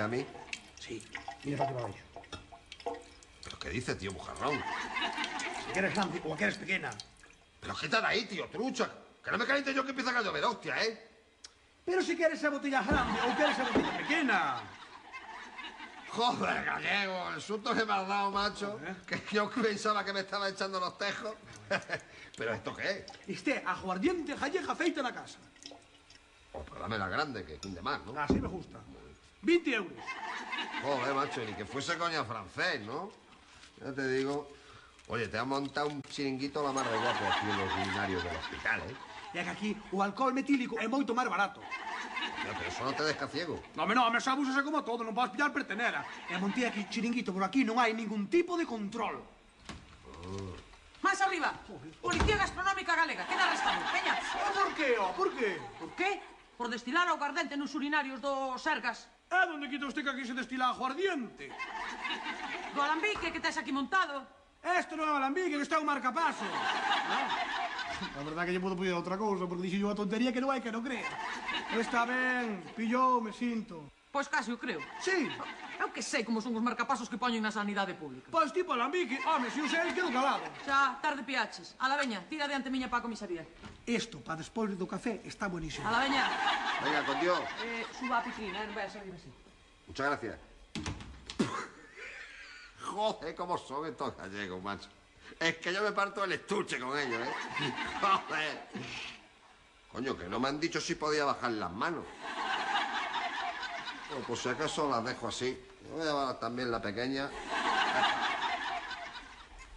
a mí? Sí, mira para que va ello. ¿Pero qué dices, tío bujarrón? Si quieres grande o que eres pequeña. Pero quítala ahí, tío, trucha. Que no me caliente yo que empieza a llover, hostia, ¿eh? Pero si quieres esa botella grande o quieres esa botella pequeña. Joder, gallego, el susto que me has dado, macho. Que yo pensaba que me estaba echando los tejos. ¿Pero esto qué es? Este aguardiente gallega feita na casa. Oh, pues dame la grande, que cunde más, ¿no? Así me gusta. 20 euros. Joder, macho, ni que fuese coña francés, ¿no? Ya te digo. Oye, te has montado un chiringuito la mar de guapo aquí en los urinarios del hospital, ¿eh? E que aquí o alcohol metílico é moito máis barato. Hostia, pero eso no te deja ciego. No, me abúsase como todo, non podes pillar pertenera. E montei aquí chiringuito, pero aquí non hai ningún tipo de control. Máis arriba, Policía Gastronómica Galega, queda arrestado, peña. Por qué, por qué? Por qué? Por destilar aguardente nos urinarios dos Sergas. É donde quita usted que aquí se destila aguardiente? Do alambique que tes aquí montado. Esto non é un alambique, que está un marcapaso. A verdad que lle podo pedir outra cousa, porque dixo yo a tontería que non hai que non crea. Está ben, pillou, me sinto. Pois casi o creo. Sí. Eu que sei como son os marcapasos que poñen na sanidade pública. Pois tipo alambique, home, se o sei, quedo calado. Xa, tarde piaches. A la veña, tira diante miña pa comisaría. Isto, para despois do café, está buenísimo. A la veña. Venga, con Dios. Suba a piquina, non vai a salir así. Muchas gracias. Joder, cómo son estos gallegos, macho. Es que yo me parto el estuche con ellos, ¿eh? Joder. Coño, que no me han dicho si podía bajar las manos. Bueno, pues si acaso las dejo así. Voy a llevar también la pequeña.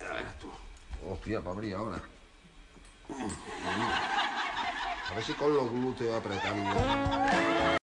A ver tú. Hostia, para abrir ahora. A ver si con los glúteos apretando.